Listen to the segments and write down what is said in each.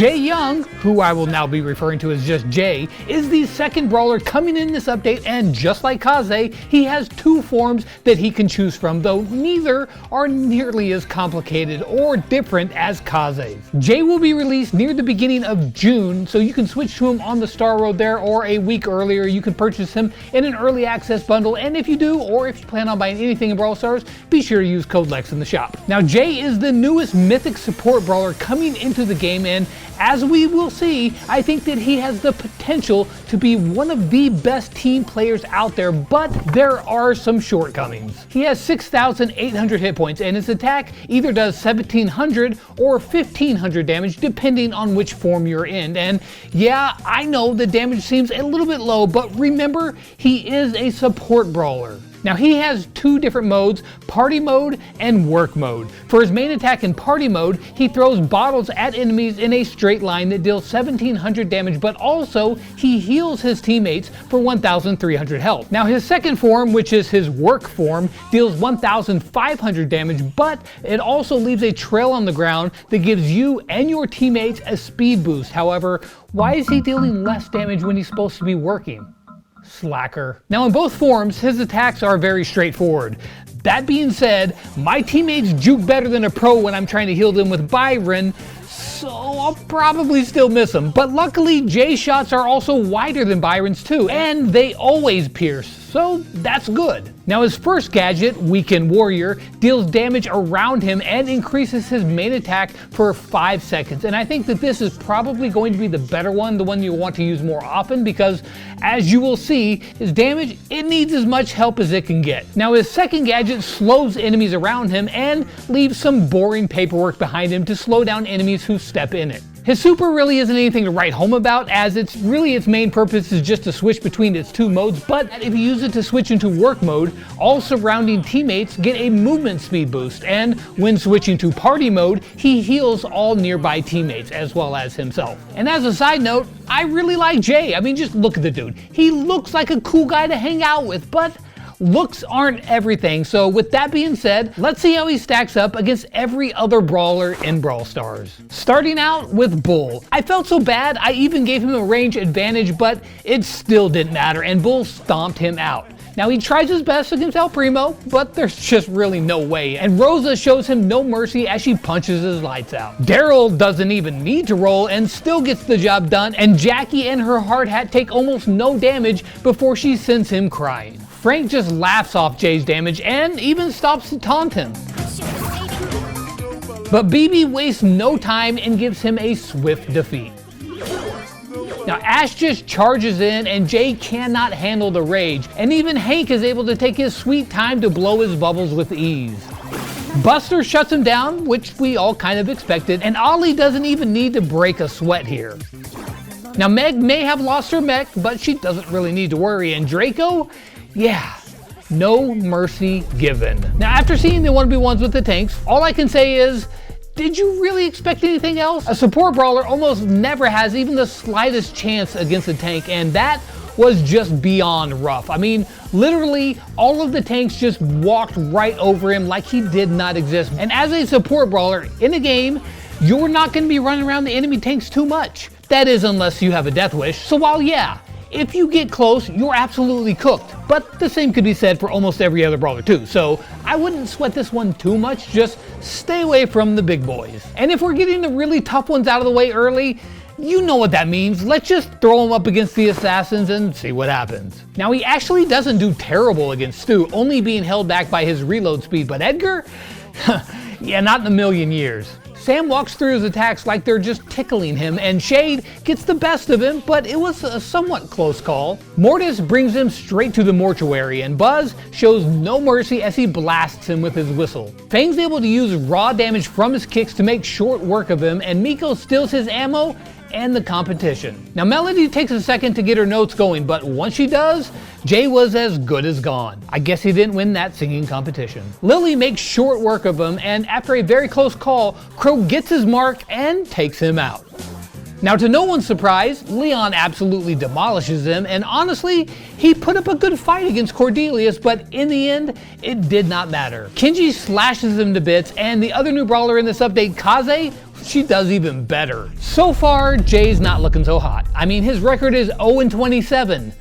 Jae-Young, who I will now be referring to as just Jae, is the second brawler coming in this update, and just like Kaze, he has two forms that he can choose from, though neither are nearly as complicated or different as Kaze's. Jae will be released near the beginning of June, so you can switch to him on the Star Road there, or a week earlier you can purchase him in an early access bundle, and if you do, or if you plan on buying anything in Brawl Stars, be sure to use code LEX in the shop. Now Jae is the newest mythic support brawler coming into the game, and as we will see, I think that he has the potential to be one of the best team players out there, but there are some shortcomings. He has 6,800 hit points, and his attack either does 1,700 or 1,500 damage depending on which form you're in. And yeah, I know the damage seems a little bit low, but remember, he is a support brawler. Now he has two different modes, party mode and work mode. For his main attack in party mode, he throws bottles at enemies in a straight line that deals 1,700 damage, but also he heals his teammates for 1,300 health. Now his second form, which is his work form, deals 1,500 damage, but it also leaves a trail on the ground that gives you and your teammates a speed boost. However, why is he dealing less damage when he's supposed to be working? Slacker. Now in both forms, his attacks are very straightforward. That being said, my teammates juke better than a pro when I'm trying to heal them with Byron, so I'll probably still miss him. But luckily, Jae's shots are also wider than Byron's too, and they always pierce, so that's good. Now his first gadget, Weekend Warrior, deals damage around him and increases his main attack for 5 seconds. And I think that this is probably going to be the better one, the one you want to use more often, because as you will see, his damage, it needs as much help as it can get. Now his second gadget slows enemies around him and leaves some boring paperwork behind him to slow down enemies who step in it. His super really isn't anything to write home about, as its main purpose is just to switch between its two modes, but if you use it to switch into work mode, all surrounding teammates get a movement speed boost, and when switching to party mode, he heals all nearby teammates as well as himself. And as a side note, I really like Jae. I mean, just look at the dude. He looks like a cool guy to hang out with, but looks aren't everything. So with that being said, let's see how he stacks up against every other brawler in Brawl Stars. Starting out with Bull. I felt so bad, I even gave him a range advantage, but it still didn't matter, and Bull stomped him out. Now he tries his best against El Primo, but there's just really no way, and Rosa shows him no mercy as she punches his lights out. Daryl doesn't even need to roll and still gets the job done, and Jackie and her hard hat take almost no damage before she sends him crying. Frank just laughs off Jae's damage and even stops to taunt him. But BB wastes no time and gives him a swift defeat. Now Ash just charges in and Jae cannot handle the rage, and even Hank is able to take his sweet time to blow his bubbles with ease. Buster shuts him down, which we all kind of expected, and Ollie doesn't even need to break a sweat here. Now Meg may have lost her mech, but she doesn't really need to worry, and Draco? Yeah, no mercy given. Now after seeing the 1v1s with the tanks, all I can say is, did you really expect anything else? A support brawler almost never has even the slightest chance against a tank, and that was just beyond rough. I mean, literally all of the tanks just walked right over him like he did not exist. And as a support brawler in a game, you're not going to be running around the enemy tanks too much. That is, unless you have a death wish. So while yeah, if you get close, you're absolutely cooked. But the same could be said for almost every other brawler too, so I wouldn't sweat this one too much, just stay away from the big boys. And if we're getting the really tough ones out of the way early, you know what that means. Let's just throw them up against the assassins and see what happens. Now he actually doesn't do terrible against Stu, only being held back by his reload speed, but Edgar? Yeah, not in a million years. Sam walks through his attacks like they're just tickling him, and Shade gets the best of him, but it was a somewhat close call. Mortis brings him straight to the mortuary, and Buzz shows no mercy as he blasts him with his whistle. Fang's able to use raw damage from his kicks to make short work of him, and Miko steals his ammo and the competition. Now Melody takes a second to get her notes going, but once she does, Jae was as good as gone. I guess he didn't win that singing competition. Lily makes short work of him, and after a very close call, Crow gets his mark and takes him out. Now, to no one's surprise, Leon absolutely demolishes him, and honestly, he put up a good fight against Cordelius, but in the end, it did not matter. Kenji slashes him to bits, and the other new brawler in this update, Kaze, she does even better. So far, Jay's not looking so hot. I mean, his record is 0-27.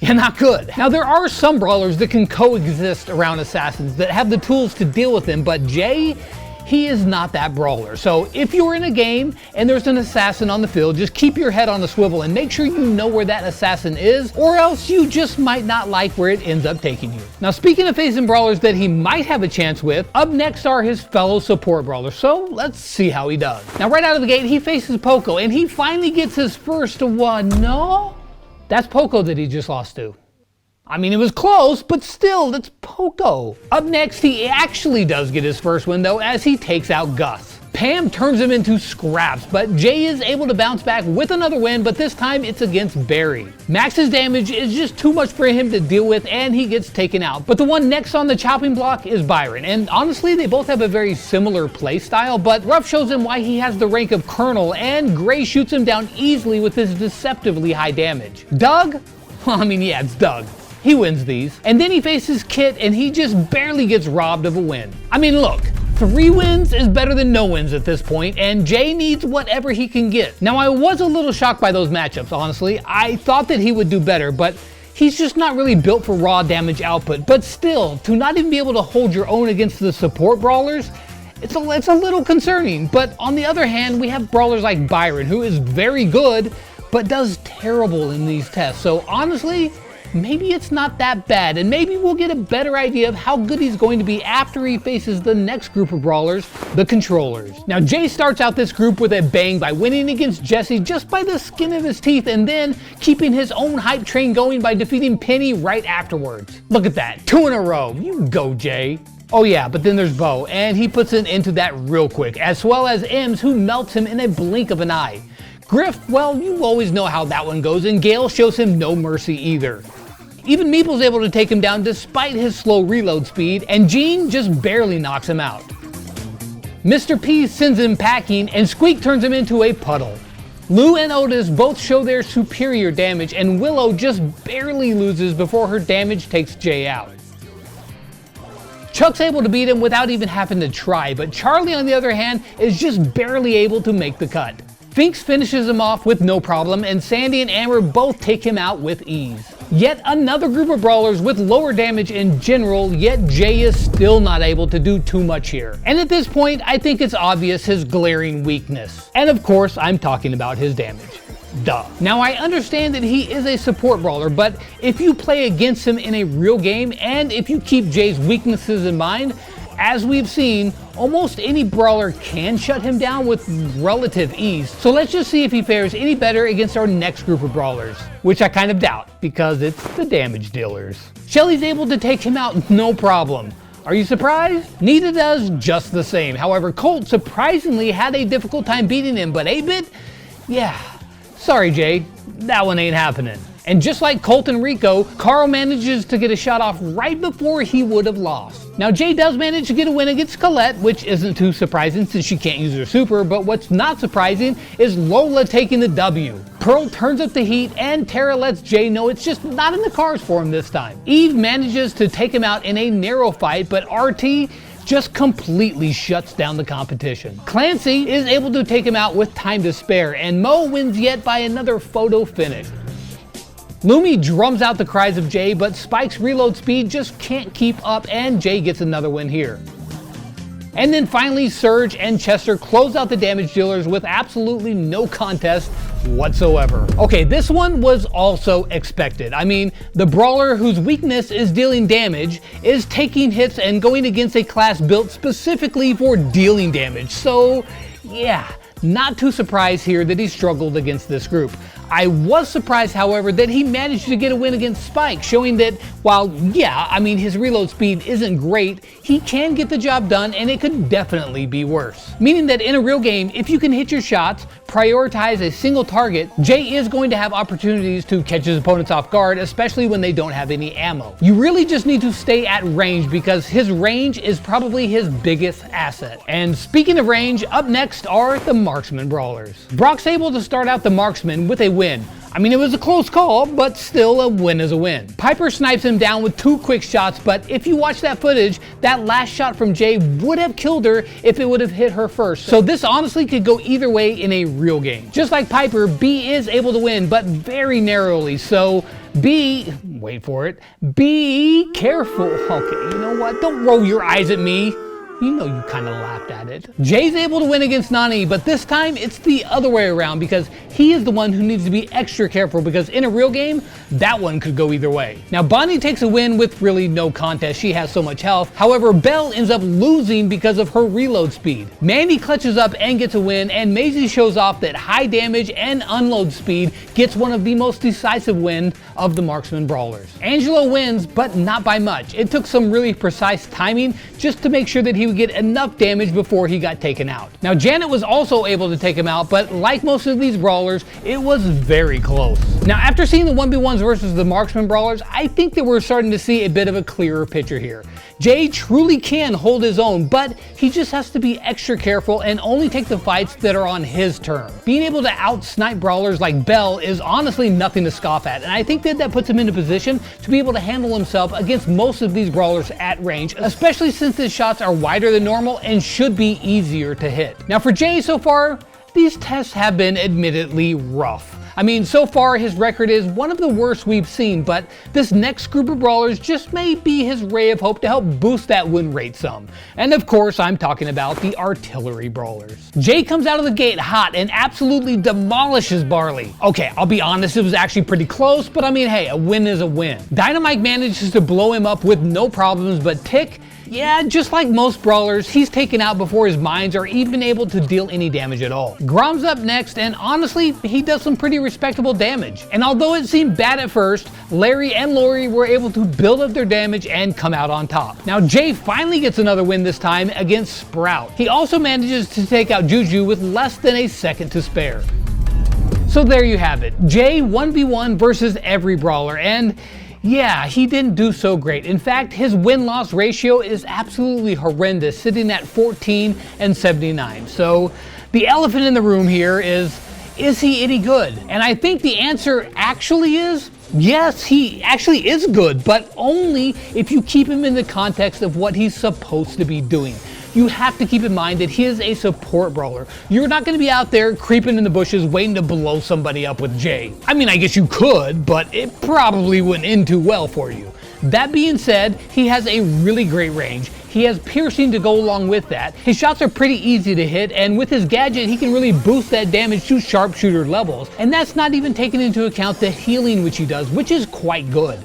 Yeah, not good. Now, there are some brawlers that can coexist around assassins that have the tools to deal with them, but Jay, he is not that brawler. So if you're in a game and there's an assassin on the field, just keep your head on the swivel and make sure you know where that assassin is, or else you just might not like where it ends up taking you. Now, speaking of facing brawlers that he might have a chance with, up next are his fellow support brawlers, so let's see how he does. Now, right out of the gate, he faces Poco, and he finally gets his first one. No? That's Poco that he just lost to. I mean, it was close, but still, that's Poco. Up next, he actually does get his first win though, as he takes out Gus. Pam turns him into scraps, but Jay is able to bounce back with another win, but this time it's against Barry. Max's damage is just too much for him to deal with, and he gets taken out. But the one next on the chopping block is Byron, and honestly, they both have a very similar play style, but Ruff shows him why he has the rank of Colonel, and Gray shoots him down easily with his deceptively high damage. Doug? Well, I mean, yeah, it's Doug. He wins these. And then he faces Kit, and he just barely gets robbed of a win. I mean, look, 3 wins is better than no wins at this point, and Jay needs whatever he can get. Now, I was a little shocked by those matchups, honestly. I thought that he would do better, but he's just not really built for raw damage output. But still, to not even be able to hold your own against the support brawlers, it's a little concerning. But on the other hand, we have brawlers like Byron, who is very good, but does terrible in these tests. So honestly, maybe it's not that bad, and maybe we'll get a better idea of how good he's going to be after he faces the next group of brawlers, the Controllers. Now, Jay starts out this group with a bang by winning against Jesse just by the skin of his teeth, and then keeping his own hype train going by defeating Penny right afterwards. Look at that, 2 in a row. You go, Jay. Oh yeah, but then there's Bo, and he puts an end to that real quick, as well as Ems, who melts him in a blink of an eye. Griff, well, you always know how that one goes, and Gale shows him no mercy either. Even Meeple's able to take him down despite his slow reload speed, and Gene just barely knocks him out. Mr. P sends him packing, and Squeak turns him into a puddle. Lou and Otis both show their superior damage, and Willow just barely loses before her damage takes Jay out. Chuck's able to beat him without even having to try, but Charlie, on the other hand, is just barely able to make the cut. Finks finishes him off with no problem, and Sandy and Amber both take him out with ease. Yet another group of brawlers with lower damage in general, yet Jay is still not able to do too much here. And at this point, I think it's obvious his glaring weakness. And of course, I'm talking about his damage. Duh. Now, I understand that he is a support brawler, but if you play against him in a real game, and if you keep Jay's weaknesses in mind, as we've seen, almost any brawler can shut him down with relative ease. So let's just see if he fares any better against our next group of brawlers, which I kind of doubt, because it's the damage dealers. Shelly's able to take him out no problem. Are you surprised? Nita does just the same. However, Colt surprisingly had a difficult time beating him, but 8-Bit? Yeah. Sorry, Jay, that one ain't happening. And just like Colt and Rico, Carl manages to get a shot off right before he would have lost. Now, Jay does manage to get a win against Colette, which isn't too surprising since she can't use her super, but what's not surprising is Lola taking the W. Pearl turns up the heat, and Tara lets Jay know it's just not in the cards for him this time. Eve manages to take him out in a narrow fight, but RT just completely shuts down the competition. Clancy is able to take him out with time to spare, and Mo wins yet by another photo finish. Lumi drums out the cries of Jay, but Spike's reload speed just can't keep up, and Jay gets another win here. And then finally, Surge and Chester close out the damage dealers with absolutely no contest whatsoever. Okay, this one was also expected. I mean, the brawler whose weakness is dealing damage is taking hits and going against a class built specifically for dealing damage. So, yeah, not too surprised here that he struggled against this group. I was surprised, however, that he managed to get a win against Spike, showing that while, yeah, I mean, his reload speed isn't great, he can get the job done and it could definitely be worse. Meaning that in a real game, if you can hit your shots, prioritize a single target, Jae is going to have opportunities to catch his opponents off guard, especially when they don't have any ammo. You really just need to stay at range because his range is probably his biggest asset. And speaking of range, up next are the marksman brawlers. Brock's able to start out the marksman with a win. I mean, it was a close call, but still a win is a win. Piper snipes him down with 2 quick shots, but if you watch that footage, that last shot from Jae would have killed her if it would have hit her first. So this honestly could go either way in a real game. Just like Piper, B is able to win, but very narrowly. So B, wait for it, be careful. Okay, you know what? Don't roll your eyes at me. You know you kind of laughed at it. Jae's able to win against Nani, but this time it's the other way around because he is the one who needs to be extra careful because in a real game, that one could go either way. Now Bonnie takes a win with really no contest. She has so much health. However, Belle ends up losing because of her reload speed. Mandy clutches up and gets a win, and Maisie shows off that high damage and unload speed gets one of the most decisive wins of the marksman brawlers. Angelo wins, but not by much. It took some really precise timing just to make sure that he would get enough damage before he got taken out. Now Janet was also able to take him out, but like most of these brawlers, it was very close. Now after seeing the 1v1s versus the marksman brawlers, I think that we're starting to see a bit of a clearer picture here. Jae truly can hold his own, but he just has to be extra careful and only take the fights that are on his turn. Being able to out-snipe brawlers like Belle is honestly nothing to scoff at, and I think that puts him in a position to be able to handle himself against most of these brawlers at range, especially since his shots are wider than normal and should be easier to hit. Now for Jae so far, these tests have been admittedly rough. I mean, so far his record is one of the worst we've seen, but this next group of brawlers just may be his ray of hope to help boost that win rate some. And of course, I'm talking about the artillery brawlers. Jae comes out of the gate hot and absolutely demolishes Barley. Okay, I'll be honest, it was actually pretty close, but I mean, hey, a win is a win. Dynamite manages to blow him up with no problems, but Tick, yeah, just like most brawlers, he's taken out before his mines are even able to deal any damage at all. Grom's up next, and honestly, he does some pretty respectable damage. And although it seemed bad at first, Larry and Lori were able to build up their damage and come out on top. Now Jae finally gets another win this time against Sprout. He also manages to take out Juju with less than a second to spare. So there you have it, Jae 1v1 versus every brawler, and yeah, he didn't do so great. In fact, his win-loss ratio is absolutely horrendous, sitting at 14 and 79. So the elephant in the room here is he any good? And I think the answer actually is, yes, he actually is good, but only if you keep him in the context of what he's supposed to be doing. You have to keep in mind that he is a support brawler. You're not going to be out there creeping in the bushes waiting to blow somebody up with Jae. I mean, I guess you could, but it probably wouldn't end too well for you. That being said, he has a really great range. He has piercing to go along with that. His shots are pretty easy to hit, and with his gadget, he can really boost that damage to sharpshooter levels. And that's not even taking into account the healing which he does, which is quite good.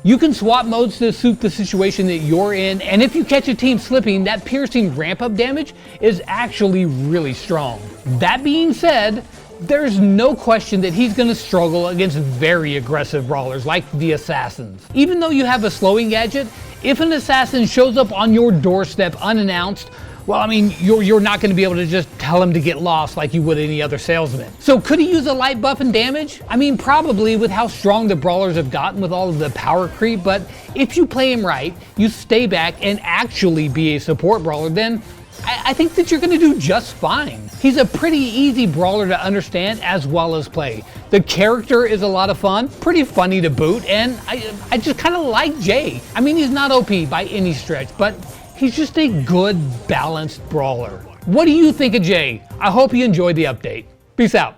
You can swap modes to suit the situation that you're in, and if you catch a team slipping, that piercing ramp-up damage is actually really strong. That being said, there's no question that he's going to struggle against very aggressive brawlers like the assassins. Even though you have a slowing gadget, if an assassin shows up on your doorstep unannounced, well, I mean, you're not going to be able to just tell him to get lost like you would any other salesman. So could he use a light buff and damage? I mean, probably, with how strong the brawlers have gotten with all of the power creep, but if you play him right, you stay back and actually be a support brawler, then I think that you're going to do just fine. He's a pretty easy brawler to understand as well as play. The character is a lot of fun, pretty funny to boot, and I just kind of like Jae. I mean, he's not OP by any stretch, but he's just a good, balanced brawler. What do you think of Jae? I hope you enjoyed the update. Peace out.